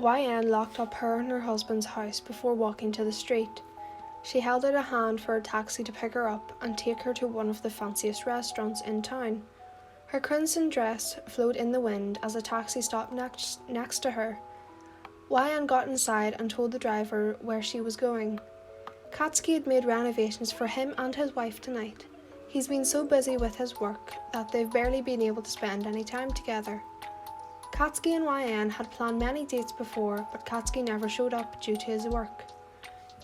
YN locked up her and her husband's house before walking to the street. She held out a hand for a taxi to pick her up and take her to one of the fanciest restaurants in town. Her crimson dress flowed in the wind as a taxi stopped next to her. YN got inside and told the driver where she was going. Katsuki had made renovations for him and his wife tonight. He's been so busy with his work that they've barely been able to spend any time together. Katsuki and YN had planned many dates before, but Katsuki never showed up due to his work.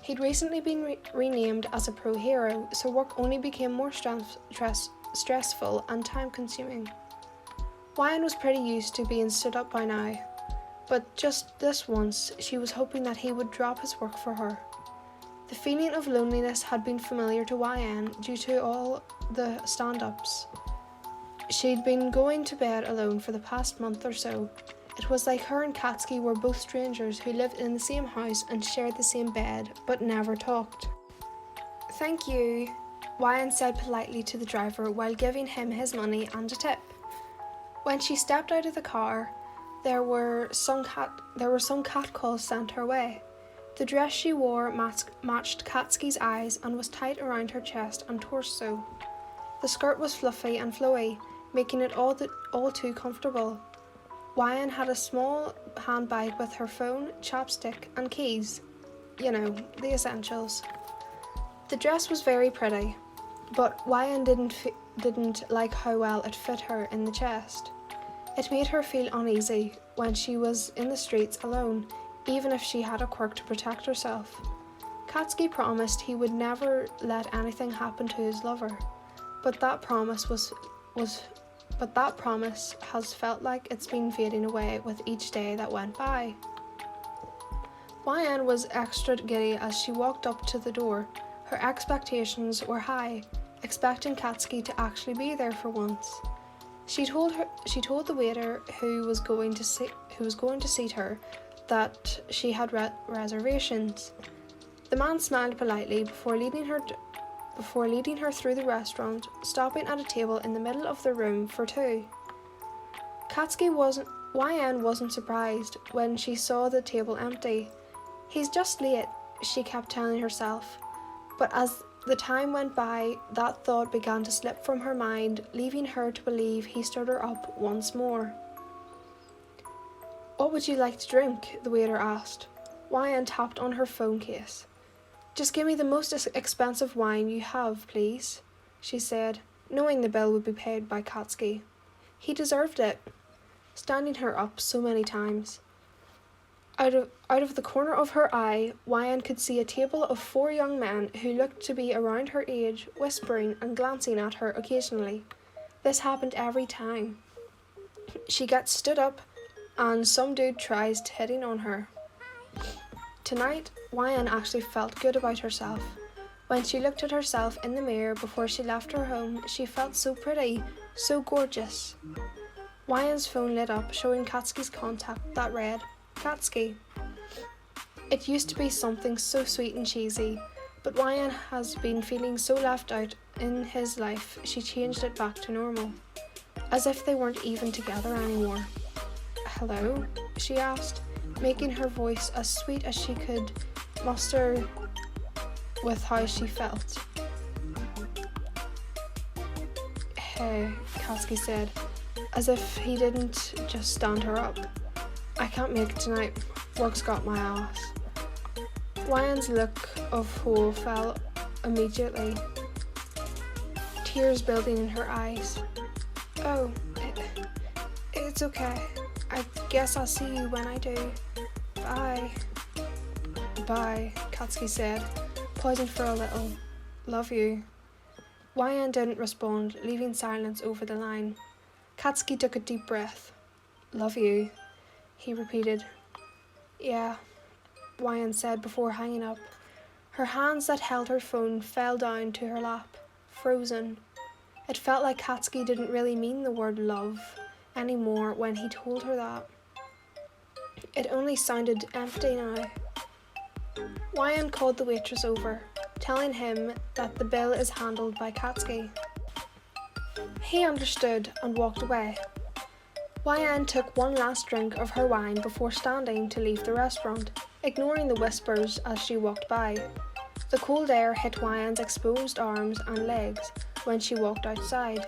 He'd recently been renamed as a pro hero, so work only became more stressful and time-consuming. YN was pretty used to being stood up by now, but just this once, she was hoping that he would drop his work for her. The feeling of loneliness had been familiar to YN due to all the stand-ups. She'd been going to bed alone for the past month or so. It was like her and Katsuki were both strangers who lived in the same house and shared the same bed, but never talked. "Thank you," YN said politely to the driver while giving him his money and a tip. When she stepped out of the car, there were some catcalls sent her way. The dress she wore matched Katsuki's eyes and was tight around her chest and torso. The skirt was fluffy and flowy, making it all too comfortable. YN had a small handbag with her phone, chapstick and keys. You know, the essentials. The dress was very pretty, but YN didn't like how well it fit her in the chest. It made her feel uneasy when she was in the streets alone, even if she had a quirk to protect herself. Katsuki promised he would never let anything happen to his lover, but that promise has felt like it's been fading away with each day that went by. YN was extra giddy as she walked up to the door. Her expectations were high, expecting Katsuki to actually be there for once. She told the waiter who was going to seat her that she had reservations. The man smiled politely before leading her through the restaurant, stopping at a table in the middle of the room for two. YN wasn't surprised when she saw the table empty. "He's just late," she kept telling herself, but as the time went by, that thought began to slip from her mind, leaving her to believe he stood her up once more. "What would you like to drink?" the waiter asked. YN tapped on her phone case. "Just give me the most expensive wine you have, please," she said, knowing the bill would be paid by Katsuki. He deserved it, standing her up so many times. Out of the corner of her eye, YN could see a table of 4 young men who looked to be around her age, whispering and glancing at her occasionally. This happened every time. She gets stood up, and some dude tries hitting on her. Tonight, YN actually felt good about herself. When she looked at herself in the mirror before she left her home, she felt so pretty, so gorgeous. YN's phone lit up, showing Katsuki's contact that read, "Katsuki." It used to be something so sweet and cheesy, but YN has been feeling so left out in his life, she changed it back to normal, as if they weren't even together anymore. "Hello?" she asked, making her voice as sweet as she could muster with how she felt. "Hey," Katsuki said, as if he didn't just stand her up. "I can't make it tonight. Work's got my ass." YN's look of horror fell immediately, tears building in her eyes. "Oh, it's okay. I guess I'll see you when I do. Bye." "Bye," Katsuki said, pausing for a little. "Love you." YN didn't respond, leaving silence over the line. Katsuki took a deep breath. "Love you," he repeated. "Yeah," YN said before hanging up. Her hands that held her phone fell down to her lap, frozen. It felt like Katsuki didn't really mean the word love anymore when he told her that. It only sounded empty now. YN called the waitress over, telling him that the bill is handled by Katsuki. He understood and walked away. YN took one last drink of her wine before standing to leave the restaurant, ignoring the whispers as she walked by. The cold air hit YN's exposed arms and legs when she walked outside,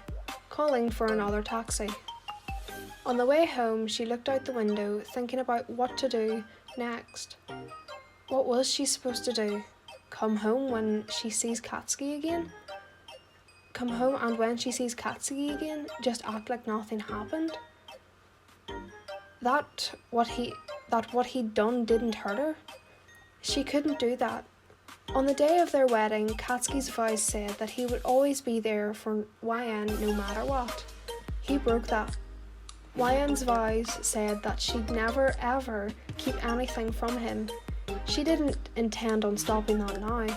calling for another taxi. On the way home, she looked out the window, thinking about what to do next. What was she supposed to do? Come home when she sees Katsuki again? Come home and when she sees Katsuki again, just act like nothing happened? That what he'd done didn't hurt her? She couldn't do that. On the day of their wedding, Katsuki's vows said that he would always be there for YN no matter what. He broke that. YN's vows said that she'd never ever keep anything from him. She didn't intend on stopping that now.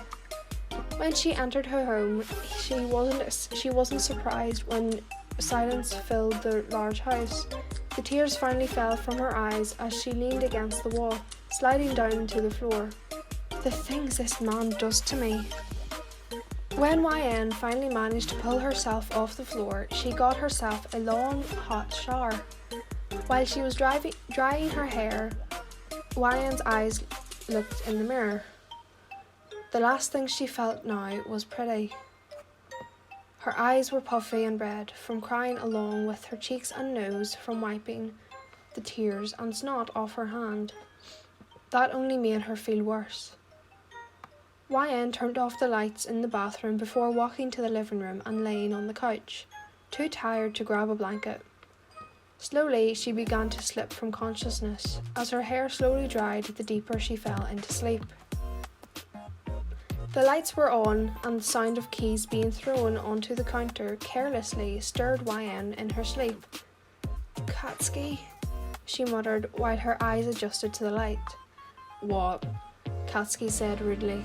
When she entered her home, she wasn't surprised when silence filled the large house. The tears finally fell from her eyes as she leaned against the wall, sliding down to the floor. The things this man does to me. When YN finally managed to pull herself off the floor, she got herself a long, hot shower. While she was drying her hair, YN's eyes looked in the mirror. The last thing she felt now was pretty. Her eyes were puffy and red from crying, along with her cheeks and nose from wiping the tears and snot off her hand. That only made her feel worse. YN turned off the lights in the bathroom before walking to the living room and laying on the couch, too tired to grab a blanket. Slowly, she began to slip from consciousness. As her hair slowly dried, the deeper she fell into sleep. The lights were on, and the sound of keys being thrown onto the counter carelessly stirred YN in her sleep. "Katsuki," she muttered while her eyes adjusted to the light. "What?" Katsuki said rudely.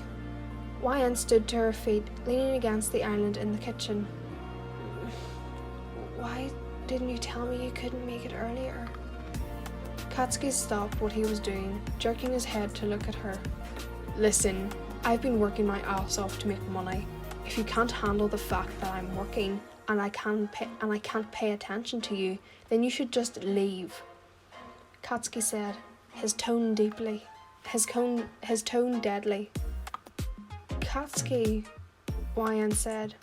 YN stood to her feet, leaning against the island in the kitchen. "Why didn't you tell me you couldn't make it earlier?" Katsuki stopped what he was doing, jerking his head to look at her. "Listen, I've been working my ass off to make money. If you can't handle the fact that I'm working and I can't pay attention to you, then you should just leave," Katsuki said, his tone deadly. "Katsuki," YN said,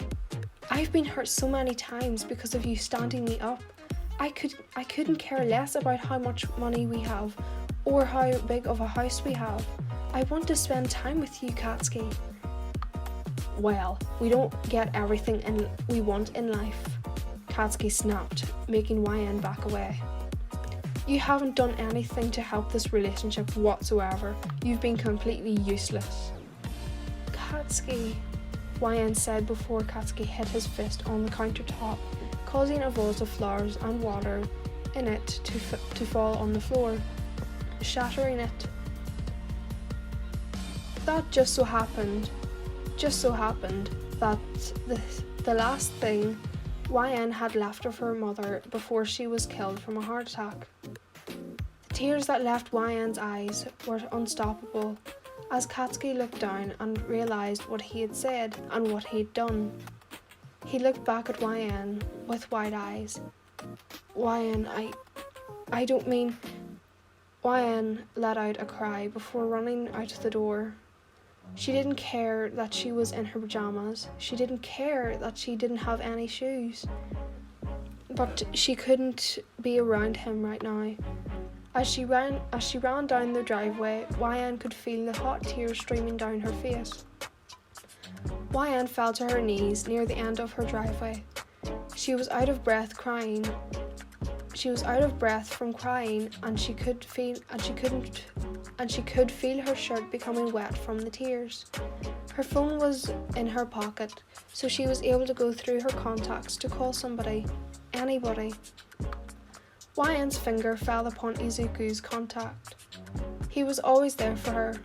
"I've been hurt so many times because of you standing me up. I couldn't care less about how much money we have or how big of a house we have. I want to spend time with you, Katsuki." "Well, we don't get everything we want in life," Katsuki snapped, making YN back away. "You haven't done anything to help this relationship whatsoever. You've been completely useless." "Katsuki," YN said before Katsuki hit his fist on the countertop, causing a vase of flowers and water in it to fall on the floor, shattering it. That just so happened that the last thing YN had left of her mother before she was killed from a heart attack. The tears that left YN's eyes were unstoppable as Katsuki looked down and realised what he had said and what he'd done. He looked back at YN with wide eyes. "YN, I don't mean..." YN let out a cry before running out the door. She didn't care that she was in her pajamas. She didn't care that she didn't have any shoes. But she couldn't be around him right now. As she ran down the driveway, YN could feel the hot tears streaming down her face. YN fell to her knees near the end of her driveway. She was out of breath from crying, and she could feel her shirt becoming wet from the tears. Her phone was in her pocket, so she was able to go through her contacts to call somebody, anybody. YN's finger fell upon Izuku's contact. He was always there for her.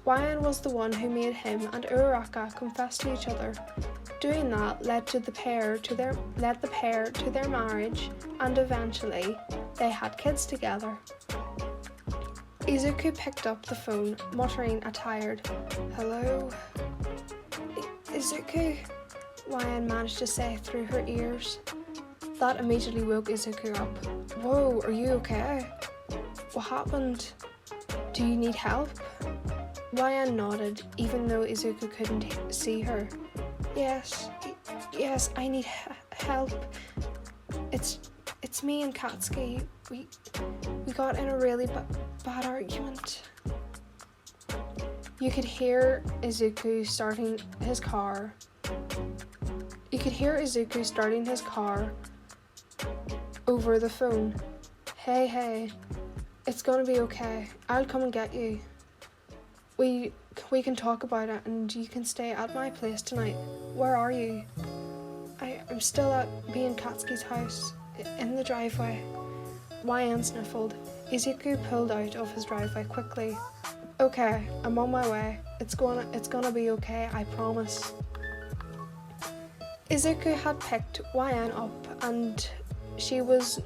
YN was the one who made him and Uraraka confess to each other. Doing that led the pair to their marriage, and eventually they had kids together. Izuku picked up the phone, muttering a tired "Hello?" "Izuku," YN managed to say through her ears. That immediately woke Izuku up. Whoa, are you okay? What happened? Do you need help? YN nodded, even though Izuku couldn't see her. Yes, I need help. It's me and Katsuki. We got in a really bad argument. You could hear Izuku starting his car. Over the phone. Hey, it's gonna be okay. I'll come and get you. We can talk about it and you can stay at my place tonight. Where are you? I'm still at me and Katsuki's house, in the driveway. YN sniffled. Izuku pulled out of his driveway quickly. Okay, I'm on my way. It's gonna be okay, I promise. Izuku had picked YN up and she was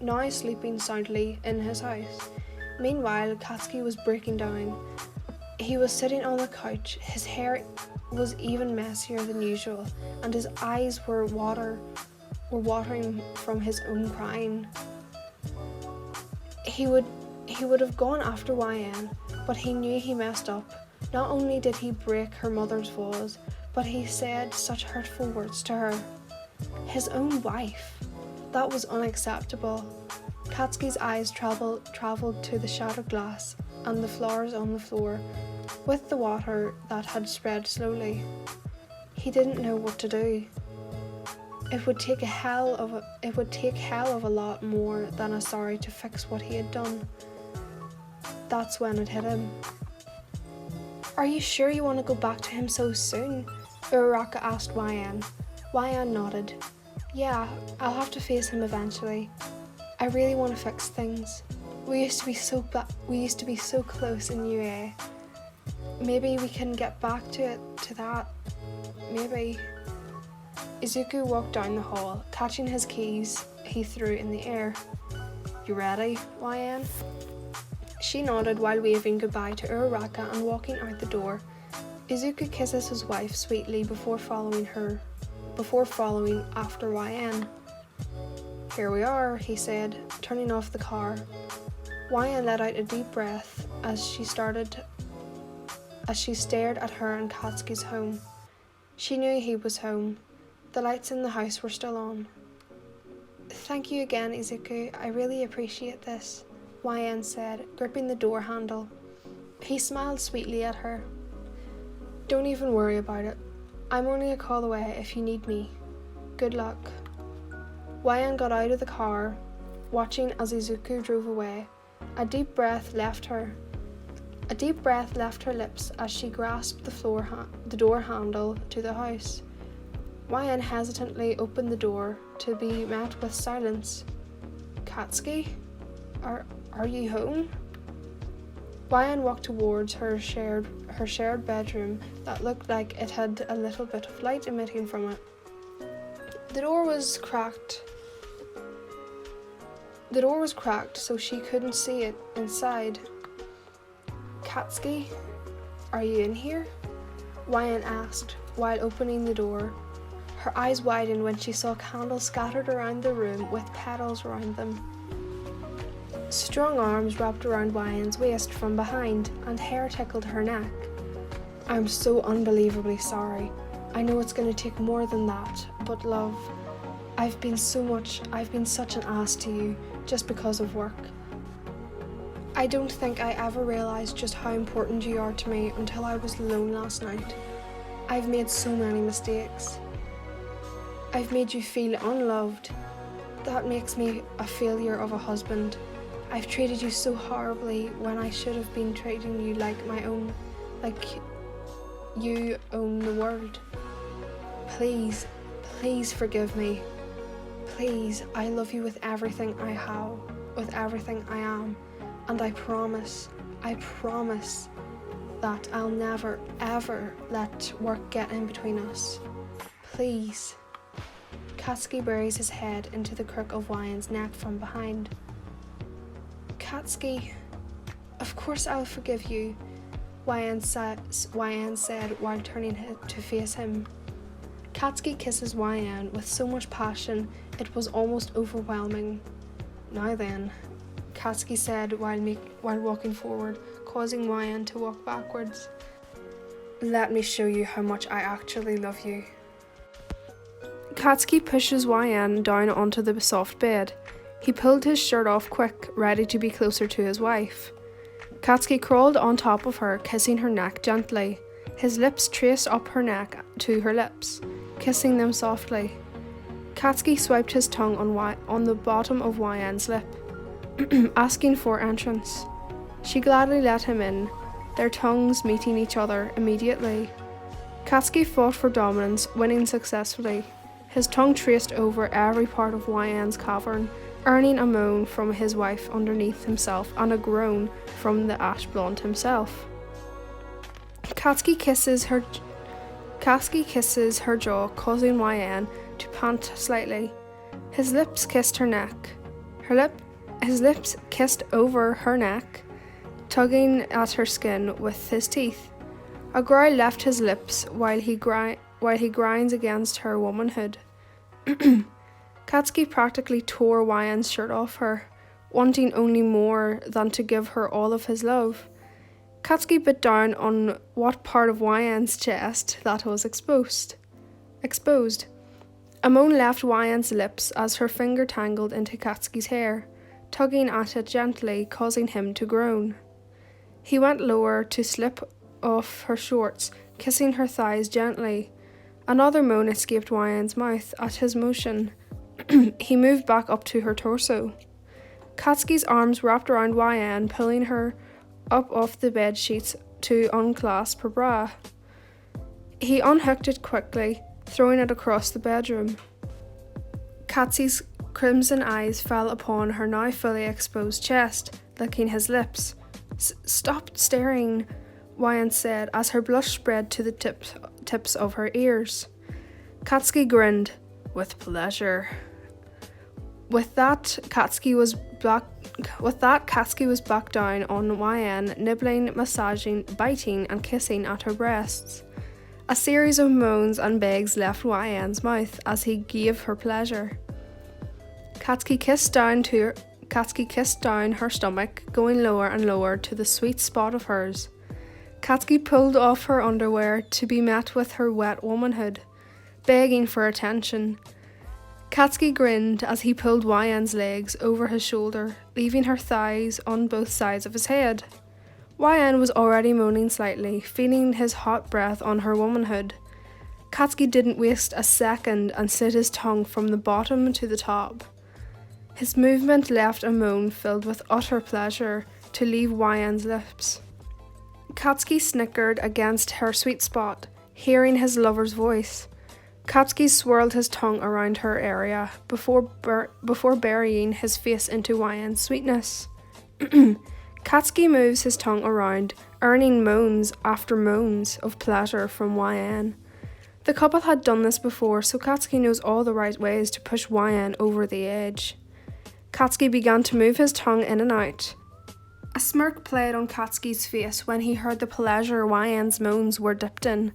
now sleeping soundly in his house. Meanwhile, Katsuki was breaking down. He was sitting on the couch. His hair was even messier than usual, and his eyes were watering from his own crying. He would have gone after YN, but he knew he messed up. Not only did he break her mother's vows, but he said such hurtful words to her. His own wife. That was unacceptable. Katsuki's eyes travelled to the shattered glass and the flowers on the floor, with the water that had spread slowly. He didn't know what to do. It would take a hell of a lot more than a sorry to fix what he had done. That's when it hit him. Are you sure you want to go back to him so soon? Uraraka asked YN. YN nodded. Yeah, I'll have to face him eventually. I really want to fix things. We used to be so close in UA. Maybe we can get back to that. Maybe. Izuku walked down the hall, catching his keys he threw in the air. You ready, YN? She nodded while waving goodbye to Uraraka and walking out the door. Izuku kisses his wife sweetly before following after YN. Here we are, he said, turning off the car. YN let out a deep breath as she stared at her and Katsuki's home. She knew he was home. The lights in the house were still on. Thank you again, Izuku. I really appreciate this, YN said, gripping the door handle. He smiled sweetly at her. Don't even worry about it. I'm only a call away if you need me. Good luck. YN got out of the car, watching as Izuku drove away. A deep breath left her lips as she grasped the door handle to the house. YN hesitantly opened the door to be met with silence. Katsuki? Are you home? YN walked towards her shared bedroom that looked like it had a little bit of light emitting from it. The door was cracked so she couldn't see it inside. Katsuki, are you in here? YN asked while opening the door. Her eyes widened when she saw candles scattered around the room with petals around them. Strong arms wrapped around YN's waist from behind, and hair tickled her neck. I'm so unbelievably sorry. I know it's going to take more than that, but love, I've been such an ass to you just because of work. I don't think I ever realised just how important you are to me until I was alone last night. I've made so many mistakes. I've made you feel unloved. That makes me a failure of a husband. I've treated you so horribly when I should have been treating you like you own the world. Please forgive me. Please, I love you with everything I have, with everything I am, and I promise that I'll never ever let work get in between us. Please. Katsuki buries his head into the crook of YN's neck from behind. Katsuki, of course I'll forgive you, YN said while turning to face him. Katsuki kisses YN with so much passion it was almost overwhelming. "Now then," Katsuki said while walking forward, causing YN to walk backwards. "Let me show you how much I actually love you." Katsuki pushes YN down onto the soft bed. He pulled his shirt off quick, ready to be closer to his wife. Katsuki crawled on top of her, kissing her neck gently. His lips traced up her neck to her lips, kissing them softly. Katsuki swiped his tongue on the bottom of YN's lip, asking for entrance. She gladly let him in, their tongues meeting each other immediately. Katsuki fought for dominance, winning successfully. His tongue traced over every part of YN's cavern, earning a moan from his wife underneath himself and a groan from the ash blonde himself. Katsuki kisses her jaw, causing YN to pant slightly. His lips kissed her neck. His lips kissed over her neck, tugging at her skin with his teeth. A growl left his lips while he grinds against her womanhood. Katsuki practically tore YN's shirt off her, wanting only more than to give her all of his love. Katsuki bit down on what part of YN's chest that was exposed. A moan left YN's lips as her finger tangled into Katsuki's hair, tugging at it gently, causing him to groan. He went lower to slip off her shorts, kissing her thighs gently. Another moan escaped YN's mouth at his motion. He moved back up to her torso. Katsuki's arms wrapped around YN, pulling her up off the bed sheets to unclasp her bra. He unhooked it quickly, throwing it across the bedroom. Katsuki's crimson eyes fell upon her now fully exposed chest, licking his lips. "Stop staring," YN said as her blush spread to the tips of her ears. Katsuki grinned, with pleasure. With that, Katsuki was back down on YN, nibbling, massaging, biting and kissing at her breasts. A series of moans and begs left YN's mouth as he gave her pleasure. Katsuki kissed down her stomach, going lower and lower to the sweet spot of hers. Katsuki pulled off her underwear to be met with her wet womanhood, begging for attention. Katsuki grinned as he pulled YN's legs over his shoulder, leaving her thighs on both sides of his head. YN was already moaning slightly, feeling his hot breath on her womanhood. Katsuki didn't waste a second and slid his tongue from the bottom to the top. His movement left a moan filled with utter pleasure to leave YN's lips. Katsuki snickered against her sweet spot, hearing his lover's voice. Katsuki swirled his tongue around her area before burying his face into YN's sweetness. Katsuki moves his tongue around, earning moans after moans of pleasure from YN. The couple had done this before, so Katsuki knows all the right ways to push YN over the edge. Katsuki began to move his tongue in and out. A smirk played on Katsuki's face when he heard the pleasure YN's moans were dipped in.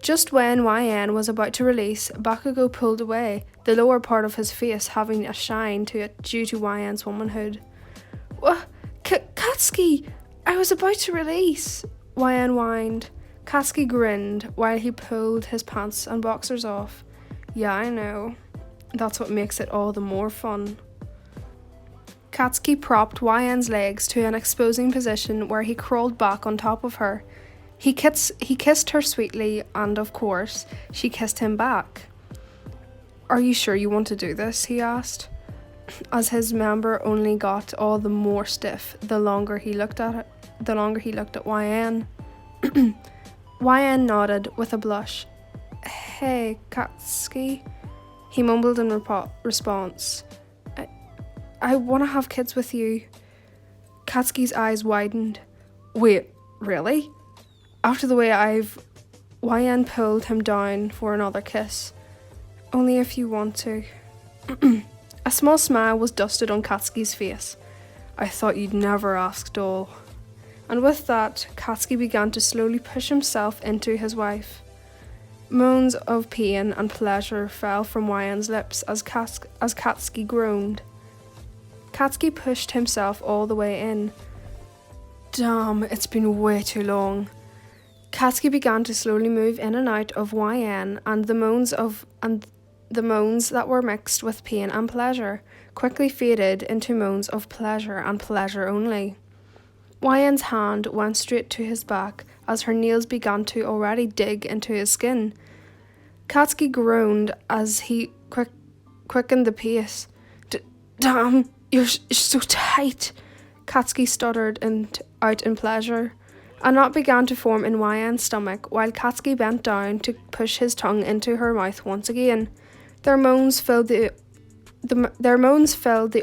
Just when YN was about to release, Bakugou pulled away, the lower part of his face having a shine to it due to YN's womanhood. "What? Katsuki! I was about to release!" YN whined. Katsuki grinned while he pulled his pants and boxers off. "Yeah, I know. That's what makes it all the more fun." Katsuki propped YN's legs to an exposing position where he crawled back on top of her. He kissed her sweetly, and of course, she kissed him back. "Are you sure you want to do this?" he asked, as his member only got all the more stiff the longer he looked at YN. YN nodded with a blush. "Hey, Katsuki," he mumbled in response. I want to have kids with you." Katsuki's eyes widened. "Wait, really? After the way YN pulled him down for another kiss. "Only if you want to." A small smile was dusted on Katsuki's face. "I thought you'd never ask, doll." And with that, Katsuki began to slowly push himself into his wife. Moans of pain and pleasure fell from Wayan's lips as Katsuki groaned. Katsuki pushed himself all the way in. Damn, it's been way too long. Katsuki began to slowly move in and out of YN, and the moans that were mixed with pain and pleasure quickly faded into moans of pleasure and pleasure only. YN's hand went straight to his back as her nails began to already dig into his skin. Katsuki groaned as he quickened the pace. Damn, you're so tight, Katsuki stuttered out in pleasure. A knot began to form in YN's stomach while Katsuki bent down to push his tongue into her mouth once again. Their moans filled the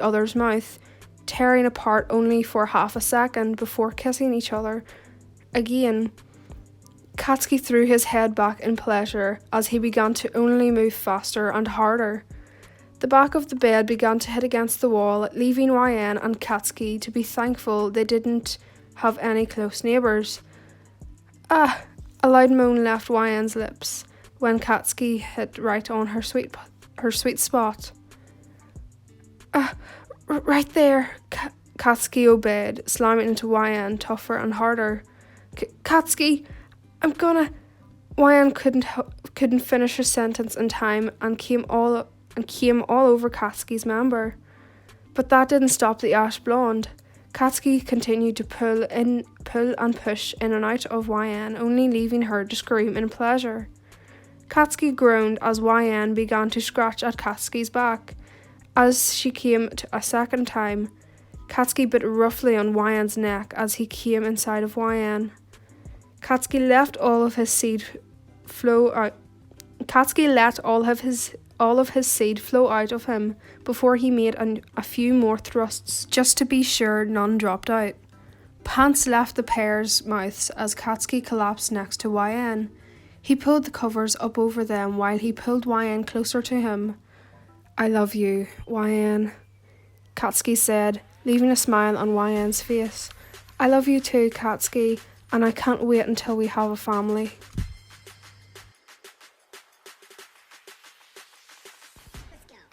other's mouth, tearing apart only for half a second before kissing each other again. Katsuki threw his head back in pleasure as he began to only move faster and harder. The back of the bed began to hit against the wall, leaving YN and Katsuki to be thankful they didn't have any close neighbours. Ah! A loud moan left YN's lips when Katsuki hit right on her sweet spot. Right there, Katsuki obeyed, slamming into YN tougher and harder. Katsuki, I'm gonna... YN couldn't finish her sentence in time and came all over Katsuki's member. But that didn't stop the ash blonde. Katsuki continued to pull and push in and out of YN, only leaving her to scream in pleasure. Katsuki groaned as YN began to scratch at Katsuki's back. As she came to a second time, Katsuki bit roughly on YN's neck as he came inside of YN. Katsuki let all of his seed flow out. Katsuki let all of his seed flow out of him before he made a few more thrusts, just to be sure none dropped out. Pants left the pair's mouths as Katsuki collapsed next to YN. He pulled the covers up over them while he pulled YN closer to him. I love you, YN, Katsuki said, leaving a smile on YN's face. I love you too, Katsuki, and I can't wait until we have a family.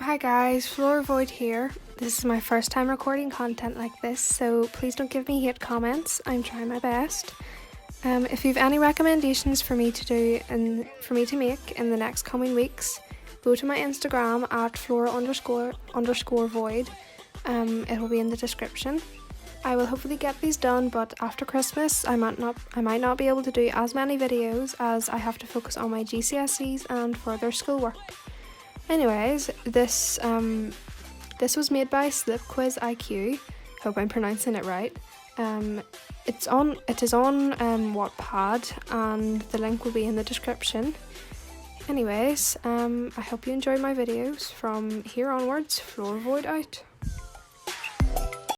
Hi guys, Flora Void here. This is my first time recording content like this, so please don't give me hate comments. I'm trying my best. If you have any recommendations for me to do and for me to make in the next coming weeks, go to my Instagram at flora__void. It will be in the description. I will hopefully get these done, but after Christmas I might not be able to do as many videos as I have to focus on my GCSEs and further schoolwork. Anyways, this was made by slipquiziq. Hope I'm pronouncing it right. It is on Wattpad, and the link will be in the description. Anyways, I hope you enjoyed my videos. From here onwards, Flora Void out.